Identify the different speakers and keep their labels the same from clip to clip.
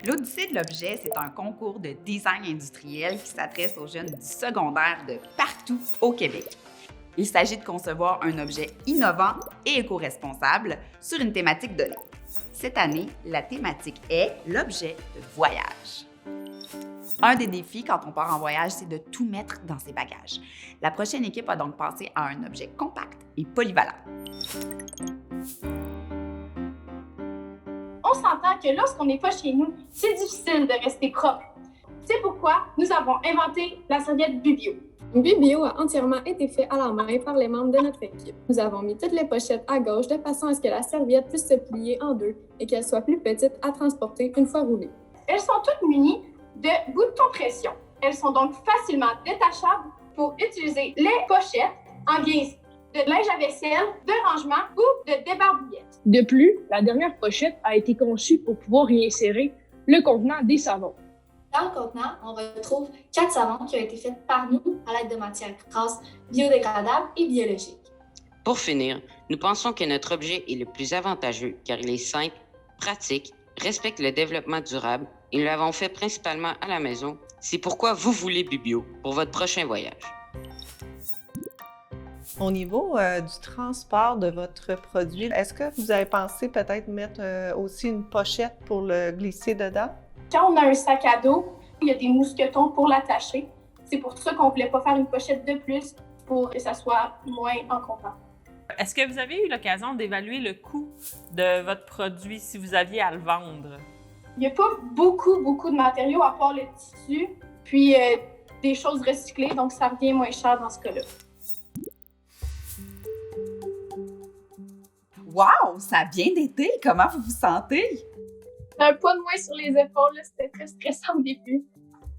Speaker 1: L'Odyssée de l'objet, c'est un concours de design industriel qui s'adresse aux jeunes du secondaire de partout au Québec. Il s'agit de concevoir un objet innovant et éco-responsable sur une thématique donnée. Cette année, la thématique est l'objet de voyage. Un des défis quand on part en voyage, c'est de tout mettre dans ses bagages. La prochaine équipe a donc passé à un objet compact et polyvalent.
Speaker 2: On s'entend que lorsqu'on n'est pas chez nous, c'est difficile de rester propre. C'est pourquoi nous avons inventé la serviette Bubio.
Speaker 3: Bubio a entièrement été fait à la main par les membres de notre équipe. Nous avons mis toutes les pochettes à gauche de façon à ce que la serviette puisse se plier en deux et qu'elle soit plus petite à transporter une fois roulée.
Speaker 2: Elles sont toutes munies de boutons pression. Elles sont donc facilement détachables pour utiliser les pochettes en guise de linge à vaisselle, de rangement ou de débarbouillette.
Speaker 4: De plus, la dernière pochette a été conçue pour pouvoir y insérer le contenant des savons.
Speaker 5: Dans le contenant, on retrouve 4 savons qui ont été faits par nous à l'aide de matières grasses, biodégradables et biologiques.
Speaker 6: Pour finir, nous pensons que notre objet est le plus avantageux car il est simple, pratique, respecte le développement durable et nous l'avons fait principalement à la maison. C'est pourquoi vous voulez Bubio pour votre prochain voyage.
Speaker 7: Au niveau du transport de votre produit, est-ce que vous avez pensé peut-être mettre aussi une pochette pour le glisser dedans?
Speaker 2: Quand on a un sac à dos, il y a des mousquetons pour l'attacher. C'est pour ça qu'on ne voulait pas faire une pochette de plus pour que ça soit moins encombrant.
Speaker 8: Est-ce que vous avez eu l'occasion d'évaluer le coût de votre produit si vous aviez à le vendre?
Speaker 2: Il n'y a pas beaucoup de matériaux à part le tissu, puis des choses recyclées, donc ça revient moins cher dans ce cas-là.
Speaker 1: Wow! Ça a bien été! Comment vous vous sentez?
Speaker 2: Un poids de moins sur les épaules, c'était très stressant au début.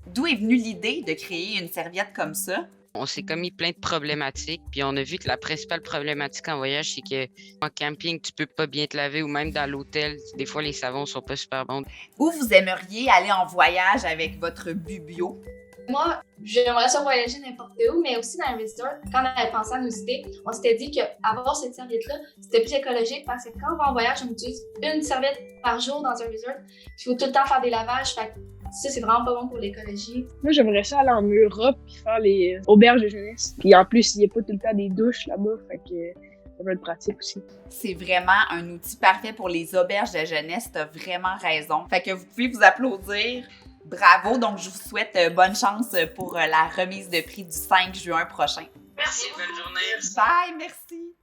Speaker 1: D'où est venue l'idée de créer une serviette comme ça?
Speaker 6: On s'est commis plein de problématiques, puis on a vu que la principale problématique en voyage, c'est que en camping, tu peux pas bien te laver ou même dans l'hôtel, des fois les savons sont pas super bons.
Speaker 1: Où vous aimeriez aller en voyage avec votre Bubio?
Speaker 5: Moi, j'aimerais ça voyager n'importe où, mais aussi dans un resort. Quand on avait pensé à nos idées, on s'était dit qu'avoir cette serviette-là, c'était plus écologique parce que quand on va en voyage, on utilise une serviette par jour dans un resort. Il faut tout le temps faire des lavages, fait que ça, c'est vraiment pas bon pour l'écologie.
Speaker 4: Moi, j'aimerais ça aller en Europe et faire les auberges de jeunesse. Puis en plus, il n'y a pas tout le temps des douches là-bas, fait que ça va être pratique aussi.
Speaker 1: C'est vraiment un outil parfait pour les auberges de jeunesse, t'as vraiment raison. Fait que vous pouvez vous applaudir. Bravo, donc je vous souhaite bonne chance pour la remise de prix du 5 juin prochain.
Speaker 2: Merci.
Speaker 6: Bonne journée.
Speaker 1: Bye, merci.